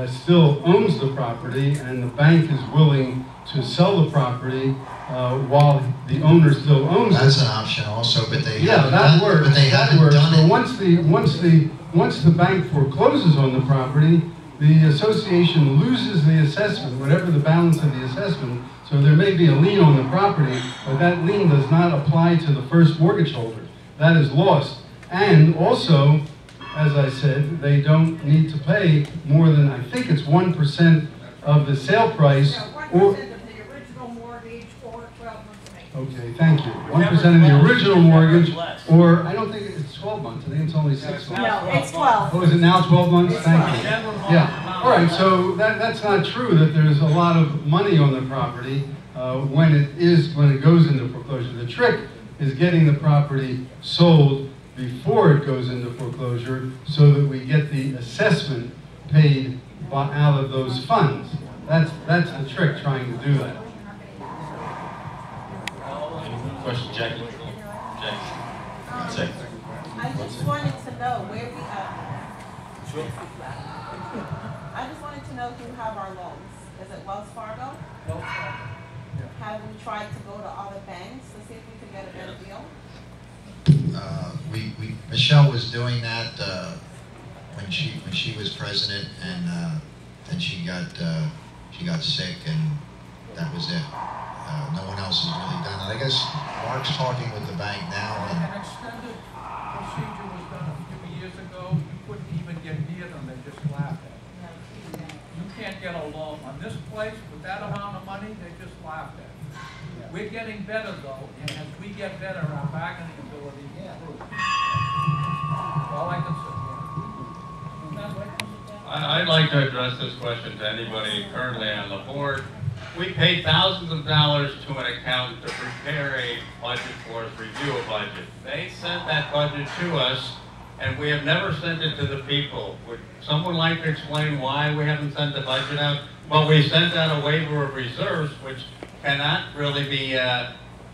still owns the property, and the bank is willing to sell the property while the owner still owns it. That's an option also, but they yeah, haven't that done, works. but they haven't done it. But once the bank forecloses on the property, the association loses the assessment, whatever the balance of the assessment. So there may be a lien on the property, but that lien does not apply to the first mortgage holder. That is lost. And also, as I said, they don't need to pay more than, I think it's 1% of the sale price. Yeah, 1% of the original mortgage or 12 months of maintenance. Okay, thank you. 1% of the original mortgage, or I don't think it's 12 months. I think it's only 6 months. No, it's 12. Oh, is it now 12 months? Thank you. Yeah. All right, so that's not true that there's a lot of money on the property when it goes into foreclosure. The trick is getting the property sold before it goes into foreclosure so that we get the assessment paid out of those funds. That's the trick, trying to do that. Any question, Jackie? Jackie. I just wanted to know where we Sure. I just wanted to know who have our loans. Is it Wells Fargo? Have we tried to go to other banks to see if we could get a better deal? Michelle was doing that when she was president, and then she got sick, and that was it. No one else has really done it. I guess Mark's talking with the bank now. An extended procedure was done a few years ago. You couldn't even get near them. They just laughed at you. You can't get a loan on this place with that amount of money. They just laughed at you. We're getting better though, and as we get better, our bargaining ability improves. All I can say. I'd like to address this question to anybody currently on the board. We pay thousands of dollars to an accountant to prepare a budget for us, review a budget. They sent that budget to us, and we have never sent it to the people. Would someone like to explain why we haven't sent the budget out? Well, we sent out a waiver of reserves, which cannot really be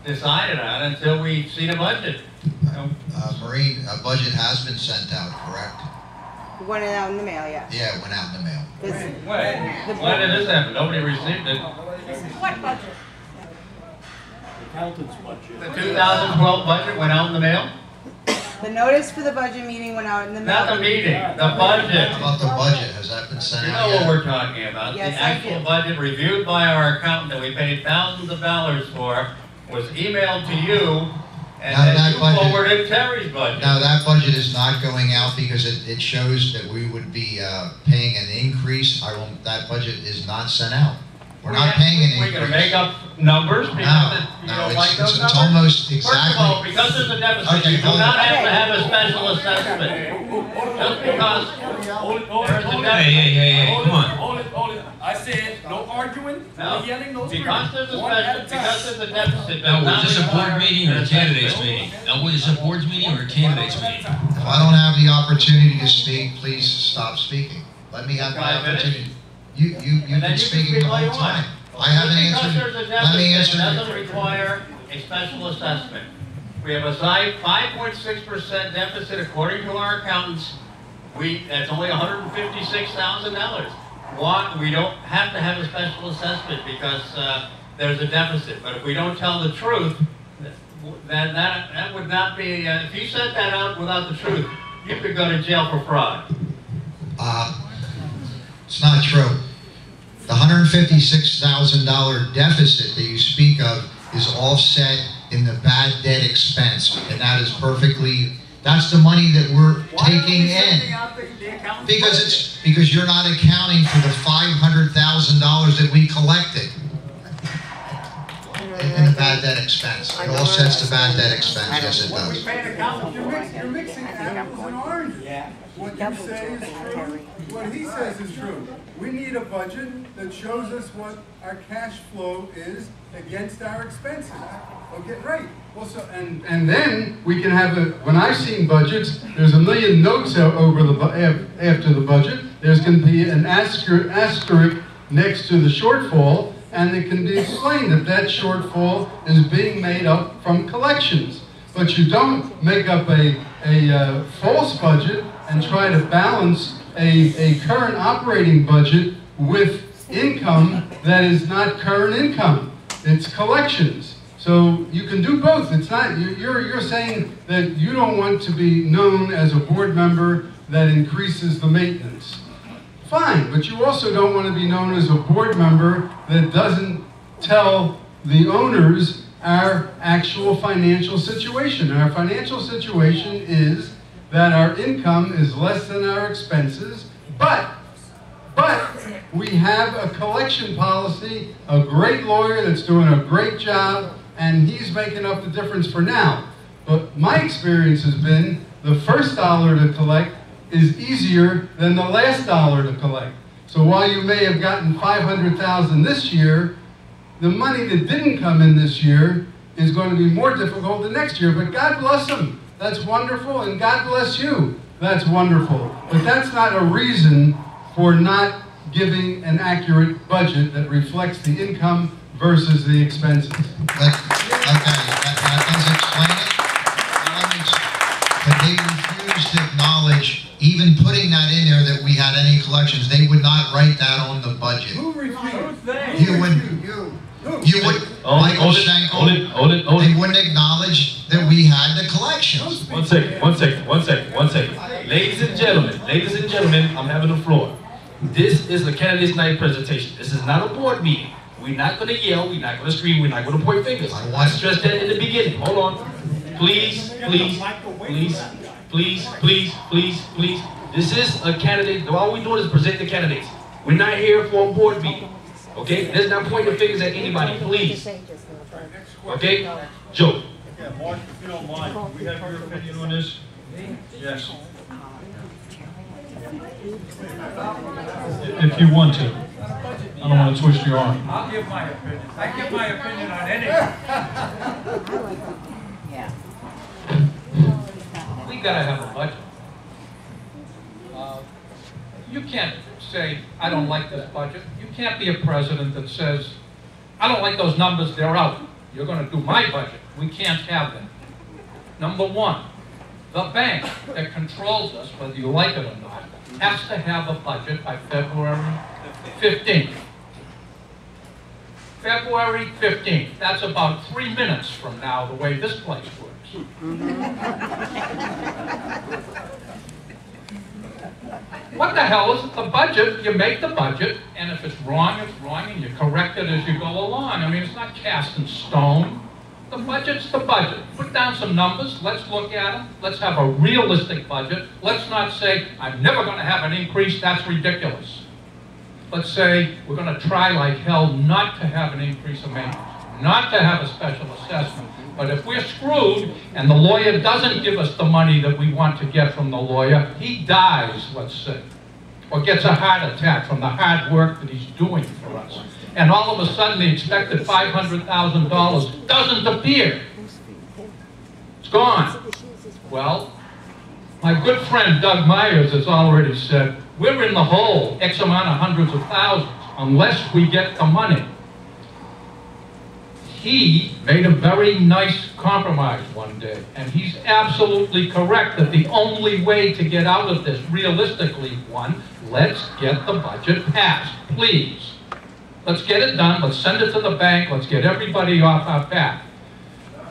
decided on until we see the budget. Maureen, a budget has been sent out, correct? It went out in the mail, yeah. Yeah, it went out in the mail. When did this happen? Nobody received it. What budget? The accountant's budget. The 2012 budget went out in the mail? The notice for the budget meeting went out in the mail. Not the meeting, the budget. How about the budget? Has that been sent You out know yet? what we're talking about. Yes, The I actual do. budget reviewed by our accountant that we paid thousands of dollars for was emailed to you, and Now, then that you budget- forwarded Terry's budget. No, that budget is not going out because it shows that we would be paying an increase. That budget is not sent out. We're not paying an increase. We're going to make up numbers because you don't like those numbers? It's almost First of all, exactly. because there's a deficit, Okay, you do hold not on. have to have a special assessment. Just because there's a deficit. Hey, come on. Hold it. I said, no arguing, no yelling, no screaming. Because there's a One at special, a time. because there's a deficit. Now, does not was this a board require meeting or an a candidates assessment. meeting? Now, was this a board's meeting or a candidates meeting? If I don't have the opportunity to speak, please stop speaking. Let me have the Can I finish? opportunity. You've And then been you can speaking speak the all you whole want. time. I haven't Because answered. there's a Let me deficit, answer. it doesn't require a special assessment. We have a 5.6% deficit according to our accountants. That's only $156,000. Why? We don't have to have a special assessment because there's a deficit. But if we don't tell the truth, then that would not be, if you sent that out without the truth, you could go to jail for fraud. It's not true. The $156,000 deficit that you speak of is offset in the bad debt expense, and that is perfectly. That's the money that we're taking in. Because you're not accounting for the $500,000 that we collected in the bad debt expense. It offsets the bad debt expense. Yes, it does. You're mixing apples and oranges. What you say is true. What he says is true. We need a budget that shows us what our cash flow is against our expenses. Okay, right. Well, so, and then we can have a, when I've seen budgets, there's a million notes over the after the budget. There's going to be an asterisk next to the shortfall, and it can be explained that that shortfall is being made up from collections. But you don't make up a false budget and try to balance a current operating budget with income that is not current income. It's collections. So you can do both. It's not, you're saying that you don't want to be known as a board member that increases the maintenance. Fine, but you also don't want to be known as a board member that doesn't tell the owners our actual financial situation. Our financial situation is that our income is less than our expenses, but we have a collection policy, a great lawyer that's doing a great job, and he's making up the difference for now. But my experience has been the first dollar to collect is easier than the last dollar to collect. So while you may have gotten $500,000 this year, the money that didn't come in this year is going to be more difficult the next year. But God bless them. That's wonderful, and God bless you. That's wonderful. But that's not a reason for not giving an accurate budget that reflects the income versus the expenses. Okay, that does explain it. But they refuse to acknowledge, even putting that in there, that we had any collections. They would not write that on the budget. Who refused? You would, Michael Schenkel, they wouldn't acknowledge that we had the collections. One second. Ladies and gentlemen, I'm having the floor. This is a candidate's night presentation. This is not a board meeting. We're not going to yell, we're not going to scream, we're not going to point fingers. I stressed that in the beginning. Hold on. Please. This is a candidate. All we're doing is present the candidates. We're not here for a board meeting. Okay? Let's not point the fingers at anybody, please. Okay? Joe. Yeah, Mark, if you don't mind, can we have your opinion on this? Yes. If you want to. I don't want to twist your arm. I'll give my opinion. I give my opinion on anything. We gotta have a budget. You can't say, I don't like this budget. You can't be a president that says, I don't like those numbers, they're out. You're gonna do my budget. We can't have that. Number one, the bank that controls us, whether you like it or not, has to have a budget by February 15th. February 15th. That's about 3 minutes from now, the way this place works. What the hell is the budget? You make the budget, and if it's wrong, and you correct it as you go along. I mean, it's not cast in stone. The budget's the budget. Put down some numbers. Let's look at them. Let's have a realistic budget. Let's not say, I'm never going to have an increase. That's ridiculous. Let's say we're going to try like hell not to have an increase of maintenance, not to have a special assessment. But if we're screwed and the lawyer doesn't give us the money that we want to get from the lawyer, he dies, let's say, or gets a heart attack from the hard work that he's doing for us. And all of a sudden the expected $500,000 doesn't appear. It's gone. Well, my good friend Doug Myers has already said, we're in the hole X amount of hundreds of thousands unless we get the money. He made a very nice compromise one day, and he's absolutely correct that the only way to get out of this, realistically, let's get the budget passed, please. Let's get it done, let's send it to the bank, let's get everybody off our back.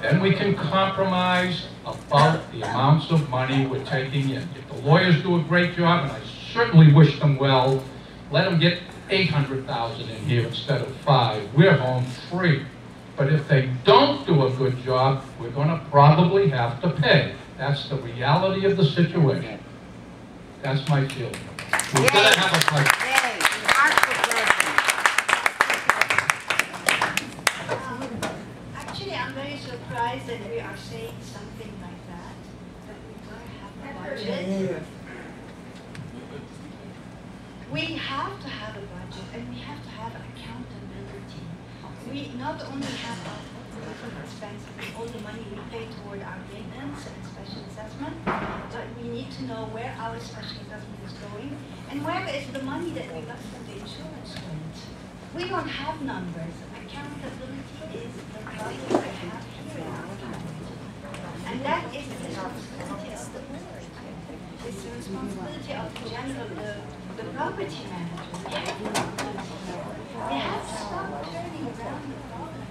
Then we can compromise about the amounts of money we're taking in. If the lawyers do a great job, and I certainly wish them well, let them get $800,000 in here instead of $5. We're home free. But if they don't do a good job, we're going to probably have to pay. That's the reality of the situation. That's my feeling. We're going to have a fight. Actually, I'm very surprised that we are saying something like that we're going to have a budget. We have to have a budget, and we have to have accountability. We not only have our expenses, all the money we pay toward our maintenance and special assessment, but we need to know where our special assessment is going, and where is the money that we got from the insurance fund. We don't have numbers. Accountability is the problem we have here in our county. And that is the responsibility of the board. It's the responsibility of the general, the property manager. We have to stop turning around the problem.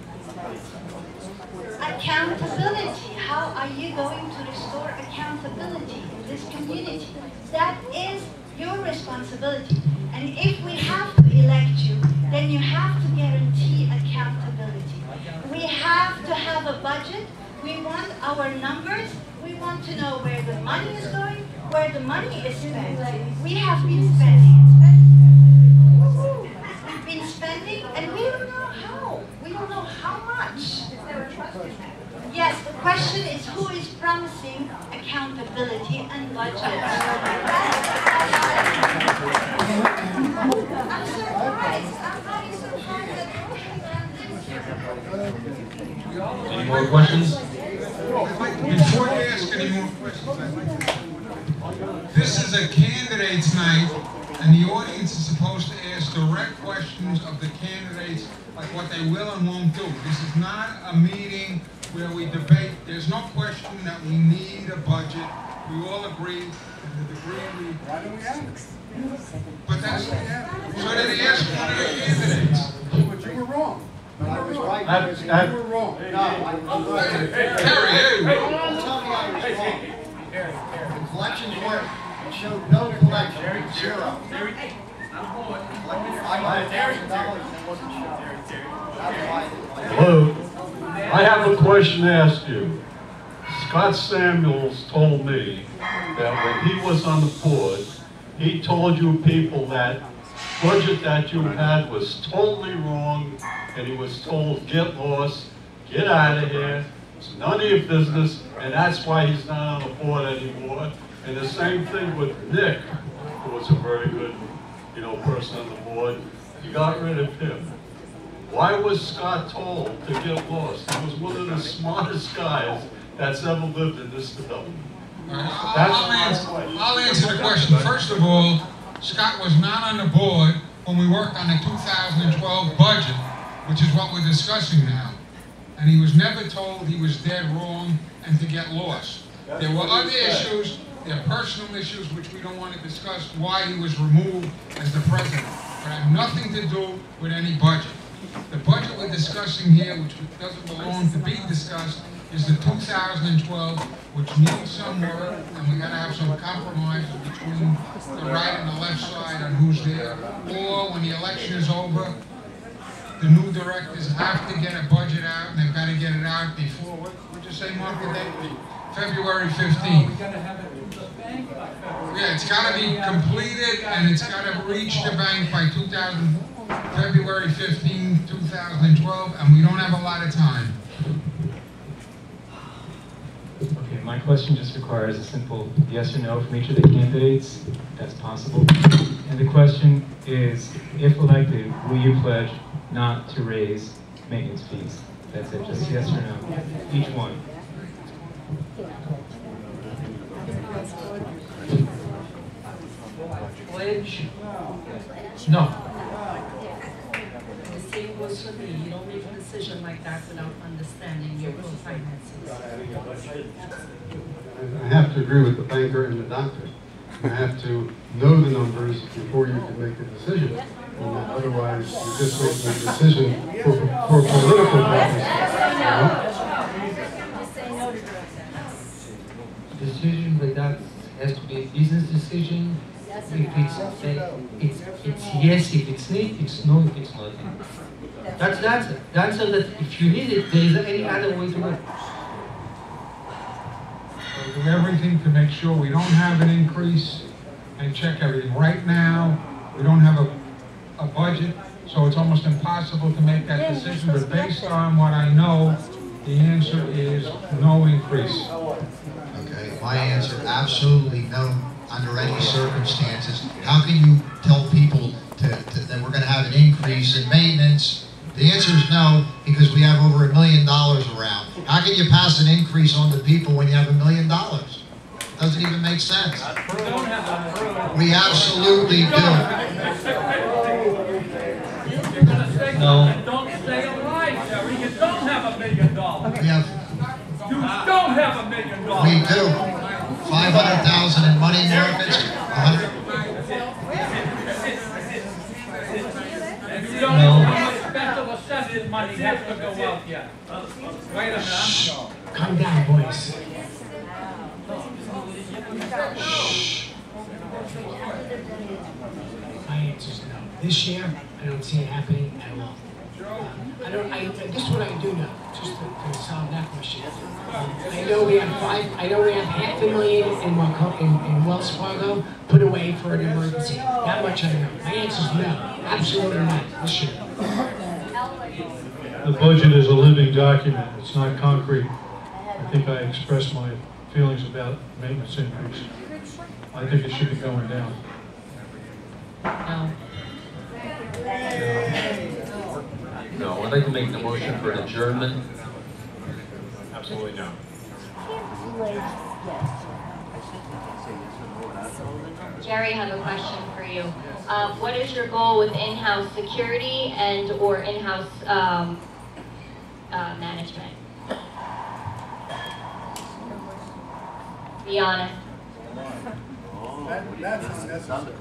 Accountability. How are you going to restore accountability in this community? That is your responsibility. And if we have to elect you, then you have to guarantee accountability. We have to have a budget. We want our numbers. We want to know where the money is going, where the money is spent. We have been spending and spending. We've been spending, and we don't know how. We don't know how much. Is there a trust in that? Yes, the question is who is promising accountability and budget. I'm surprised. I'm very surprised that Any more questions? Before you ask any more questions, this is a candidates night, and the audience is supposed to ask direct questions of the candidates, like what they will and won't do. This is not a meeting where we debate. There's no question that we need a budget. We all agree to the degree we... Why don't we have it? But that's... So then ask one of the candidates. But you were wrong. I was right. You were wrong. Harry, hey! Tell me I was wrong. The collections work. It showed no collection. Zero. Collected $500,000 and it wasn't shown. Hello. I have a question to ask you. Scott Samuels told me that when he was on the board, he told you people that budget that you had was totally wrong, and he was told, get lost, get out of here, it's none of your business, and that's why he's not on the board anymore. And the same thing with Nick, who was a very good, person on the board. You got rid of him. Why was Scott told to get lost? He was one of the smartest guys that's ever lived in this development. I'll answer the question. First of all, Scott was not on the board when we worked on the 2012 budget, which is what we're discussing now. And he was never told he was dead wrong and to get lost. There were other issues, there are personal issues which we don't want to discuss why he was removed as the president. But it had nothing to do with any budget. The budget we're discussing here, which doesn't belong to be discussed, is the 2012, which needs some work, and we gotta have some compromise between the right and the left side on who's there. Or when the election is over, the new directors have to get a budget out, and they've gotta get it out before, what'd you say, Mark, the date? February 15th. We gotta have it to the bank by February. Yeah, it's gotta be completed, and it's gotta reach the bank by February 15, 2012, and we don't have a lot of time. Okay, my question just requires a simple yes or no from each of the candidates. That's possible. And the question is, if elected, will you pledge not to raise maintenance fees? That's it, just yes or no. Each one. Pledge? No. The same goes for me. You don't make a decision like that without understanding your own finances. I have to agree with the banker and the doctor. You have to know the numbers before you can make a decision. And otherwise, you're just making a decision for political purposes. Decision like that has to be a business decision. If it's yes, if it's need, it's no, if it's not. That's the answer. The answer that if you need it, there is any other way to go. We'll do everything to make sure we don't have an increase and check everything. Right now, we don't have a budget, so it's almost impossible to make that decision. But based on what I know, the answer is no increase. Okay, my answer, absolutely no, under any circumstances. How can you tell people that we're going to have an increase in maintenance? The answer is no, because we have over $1 million around. How can you pass an increase on the people when you have $1 million? Doesn't even make sense. We absolutely do. No. Don't stay alive, Jerry. You don't have $1 million. We have. You don't have $1 million. We do. $500,000 500,000 in money markets, 100. And you don't know how much special assessment money has to go out yet. Wait a minute, Calm down, boys. My answer's no. This year, I don't see it happening at all. This is what I do know, just to solve that question. I know we have $500,000 in Wells Fargo put away for an emergency. That much I know. My answer's no, absolutely not this year. The budget is a living document. It's not concrete. I think I expressed my feelings about maintenance increase. I think it should be going down. No, I'd like to make the motion for an adjournment. Absolutely no. Jerry, I have a question for you. What is your goal with in-house security and or in-house management? Be honest. That's a necessary,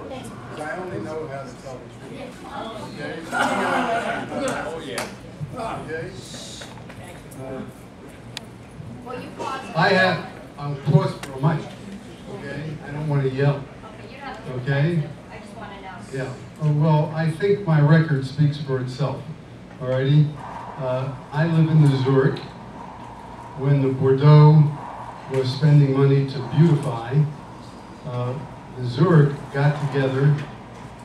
because I only know how to tell the truth. Okay? Oh, yeah. Okay? I'm close for a mic, okay? I don't want to yell, okay? I just want to know. Yeah, well, I think my record speaks for itself, alrighty? I live in the Zurich. When the Bordeaux was spending money to beautify, the Zurich got together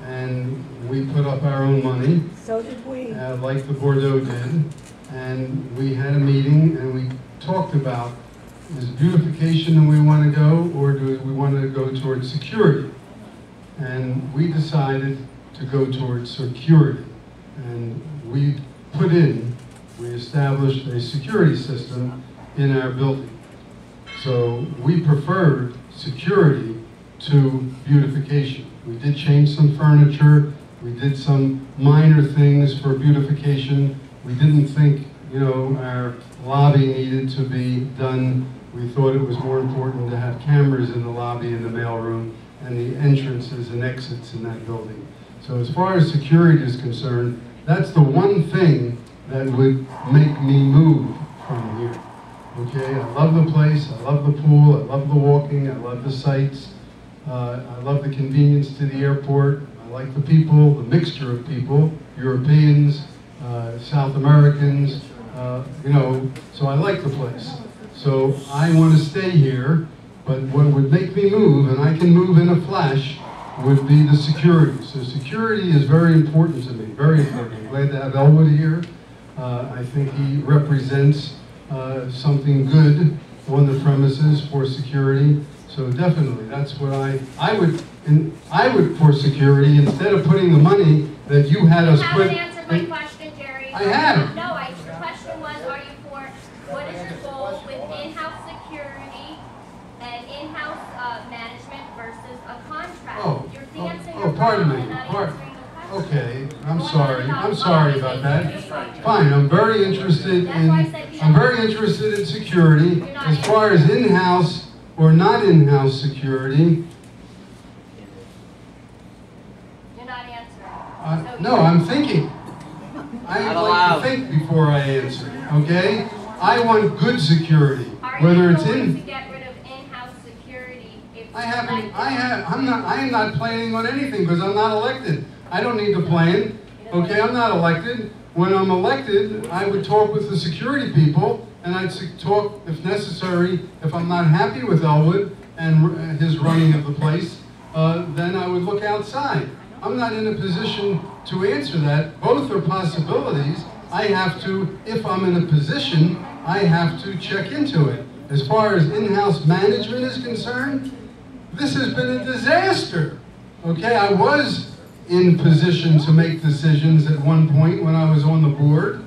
and we put up our own money. So did we. Like the Bordeaux did. And we had a meeting and we talked about, is beautification the way we want to go, or do we want to go towards security? And we decided to go towards security. And we established a security system in our building. So we preferred security to beautification. We did change some furniture, we did some minor things for beautification. We didn't think, our lobby needed to be done. We thought it was more important to have cameras in the lobby and the mailroom and the entrances and exits in that building. So as far as security is concerned, that's the one thing that would make me move from here. Okay, I love the place, I love the pool, I love the walking, I love the sights, I love the convenience to the airport, I like the people, the mixture of people, Europeans, South Americans, so I like the place. So I want to stay here, but what would make me move, and I can move in a flash, would be the security. So security is very important to me, very important. I'm glad to have Elwood here. I think he represents something good on the premises for security. So definitely, that's what I would for security, instead of putting the money that you had us put. You haven't answered my question, Jerry. I have. No, the question was, are you for, what is your goal with in-house security and in-house management versus a contract? Pardon me. Okay, I'm sorry about that. Fine, I'm very interested in security. As far as in-house or not in-house security. You're not answering. No, I'm thinking. I like to think before I answer, okay? I want good security, whether it's in. To get rid of in-house security if I am not planning on anything because I'm not elected. I don't need to plan, okay? I'm not elected. When I'm elected, I would talk with the security people, and I'd talk, if necessary, if I'm not happy with Elwood and his running of the place, then I would look outside. I'm not in a position to answer that. Both are possibilities. I have to, if I'm in a position, I have to check into it. As far as in-house management is concerned, this has been a disaster. Okay, I was in position to make decisions at one point when I was on the board.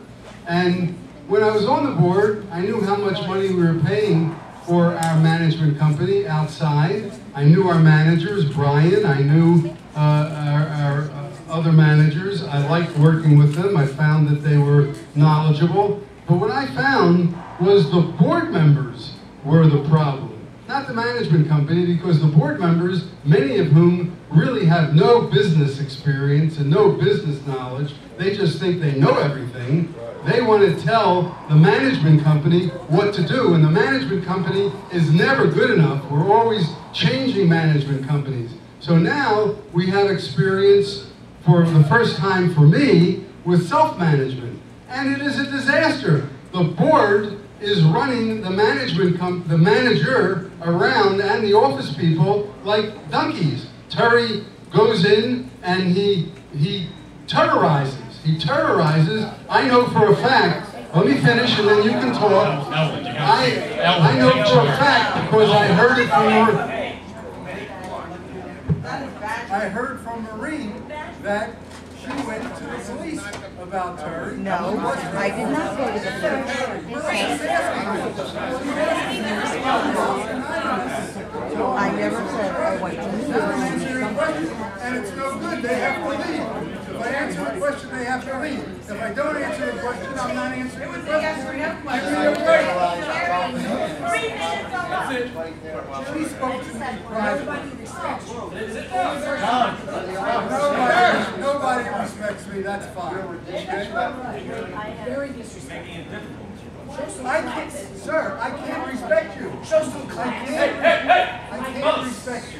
And when I was on the board, I knew how much money we were paying for our management company outside. I knew our managers, Brian, I knew our other managers. I liked working with them. I found that they were knowledgeable. But what I found was the board members were the problem. not the management company, because the board members, many of whom really have no business experience and no business knowledge, they just think they know everything. They want to tell the management company what to do, and the management company is never good enough. We're always changing management companies. So now we have experience for the first time for me with self-management, and it is a disaster. The board is running the the manager around and the office people like donkeys. Terry goes in and he terrorizes. He terrorizes. I know for a fact, let me finish and then you can talk. I know for a fact because I heard it from Maureen that she went to the police about Terry. No, I did not go to the I never said I went to the police. And it's no good, they have to leave. If I answer a question, they have to leave. If I don't answer a question, I'm not answering the question. She spoke to me privately. Nobody respects me, that's fine. Very disrespectful. I can't, sir, I can't respect you. Show some class. I can't respect you.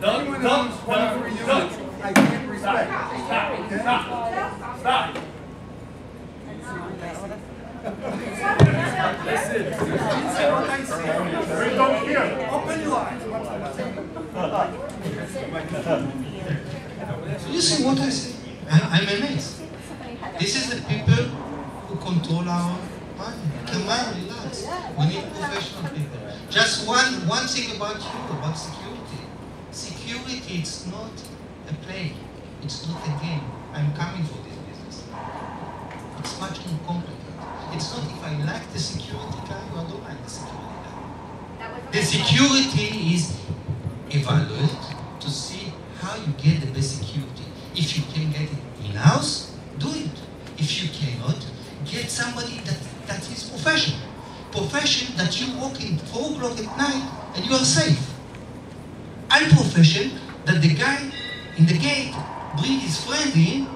Anyone who owns 23 units, I can't respect. Stop. Listen. Say what I say. We don't hear. Open your eyes. You see what I say? I'm amazed. This is the people who control our money. Come on, relax. We need professional people. Just one thing about you, about security. Security, it's not a play. It's not a game. I'm coming for this business. It's much more complicated. It's not if I like the security guy or I don't like the security guy. The security is evaluated to see how you get the best security. If you can get it in-house, do it. If you cannot, get somebody that is professional. Profession that you walk in 4 o'clock at night and you are safe. And profession that the guy in the gate bring his friend in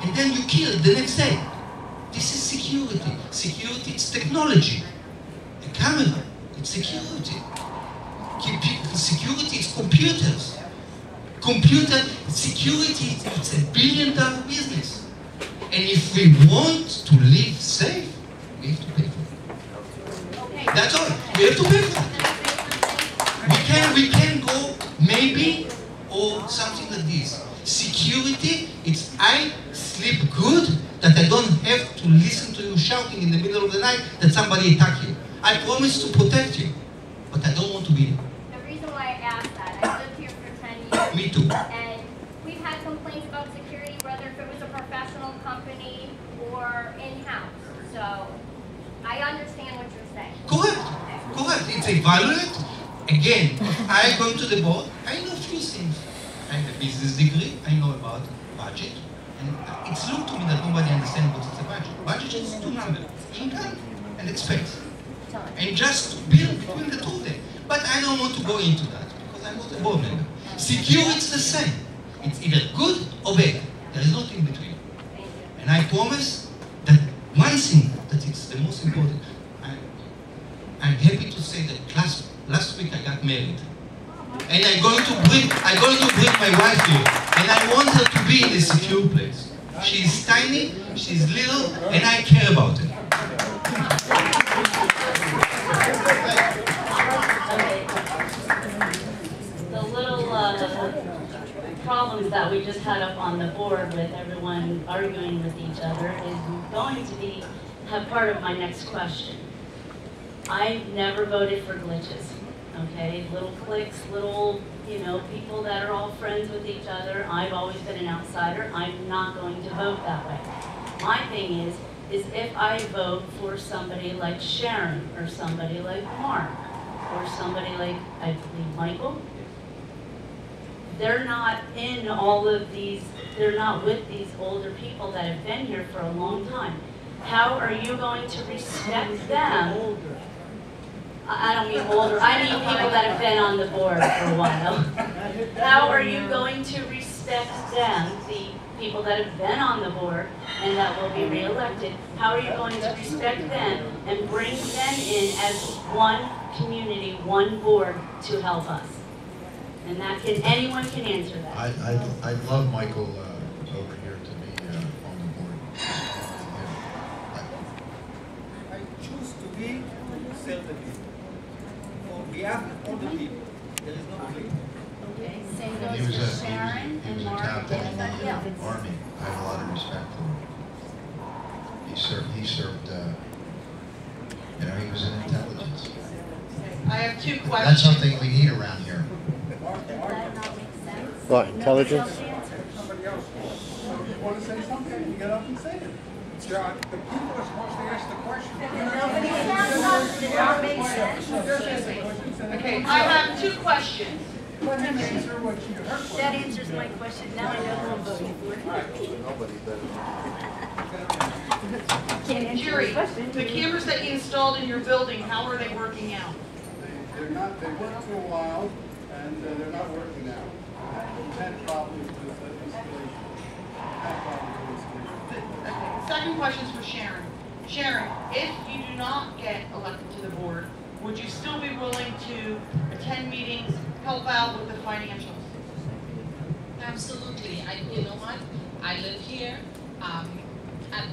and then you kill it the next day. This is security. Security, it's technology. A camera, it's security. Security, it's computers. Computer security, it's $1 billion business. And if we want to live safe, we have to pay for it. That's all. We have to pay for it. We can go maybe or something like this. Security, it's I sleep good, that I don't have to listen to you shouting in the middle of the night that somebody attack you. I promise to protect you, but I don't want to be there. The reason why I asked that, I lived here for 10 years. Me too. And we've had complaints about security, whether if it was a professional company or in-house. So I understand what you're saying. Correct. It's evaluate. Again, I go to the board, I know a few things. I have a business degree, I know about budget. And it's looked to me that nobody understands what is a budget. Budget is 2 numbers, income and expense. And just build between the two of them. But I don't want to go into that because I'm not a board member. Security is the same. It's either good or bad. There is nothing in between. And I promise that one thing that is the most important, I'm happy to say that last week I got married. And I'm going to bring my wife here. And I want her to be in a secure place. She's tiny, she's little, and I care about her. The little problems that we just had up on the board with everyone arguing with each other is going to have part of my next question. I never voted for glitches. Okay, little cliques, little, people that are all friends with each other. I've always been an outsider. I'm not going to vote that way. My thing is if I vote for somebody like Sharon, or somebody like Mark, or somebody like, I believe, Michael, they're not in all of these, they're not with these older people that have been here for a long time. How are you going to respect them I don't mean older, I mean people that have been on the board for a while. How are you going to respect them, the people that have been on the board and that will be reelected? How are you going to respect them and bring them in as one community, one board to help us? And that can, anyone can answer that. I'd love Michael over here to be on the board. I choose to be serve the people. On behalf of all the people, there is no plea. Okay, same He goes was for Sharon he and was a Mark captain and in the everybody else. Army. I have a lot of respect for him. He served, you know, he was in intelligence. I have two questions. That's something we need around here. What, intelligence? Somebody else. So if you want to say something, you get up and say it. John, the people are supposed to ask the question. Okay, I have two questions. Let him answer what you heard. That answers my question. Now I know who I'm voting for. Jerry, the cameras that you installed in your building, how are they working out? They worked for a while, and they're not working now. We've had problems with installation. Second question is for Sharon. Sharon, if you do not get elected to the board, would you still be willing to attend meetings, help out with the financials? Absolutely. You know what? I live here. I've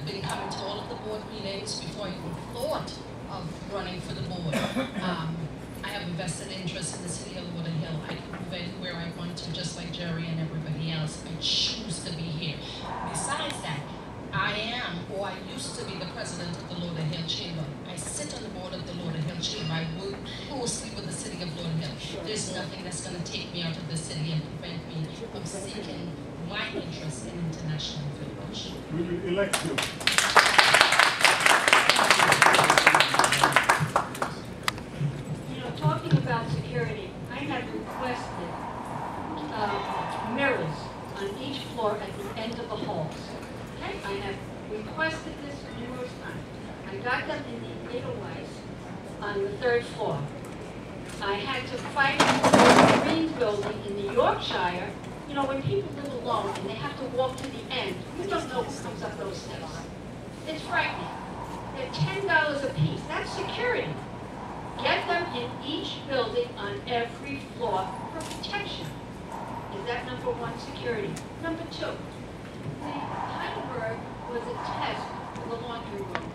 been coming to all of the board meetings before I even thought of running for the board. I have a vested interest in the city of Lauderhill. I can move anywhere I want to, just like Jerry and everybody else. I choose to be here. Besides that, I am, or I used to be, the president of the Lauderhill Chamber. I sit on the board of the Lauderhill Chamber. I work closely with the city of Lauderhill. There's nothing that's going to take me out of the city and prevent me from seeking my interest in international village. We will elect you. You know, talking about security, I have requested mirrors on each floor at the end of the halls. Okay? I have requested this numerous times. I got them in the Edelweiss on the 3rd floor. I had to fight for the Green building in the Yorkshire. You know, when people live alone and they have to walk to the end, you don't know who comes up those steps. It's frightening. They're $10 a piece. That's security. Get them in each building on every floor for protection. Is that number one, security? Number two, the Heidelberg was a test for the laundry room.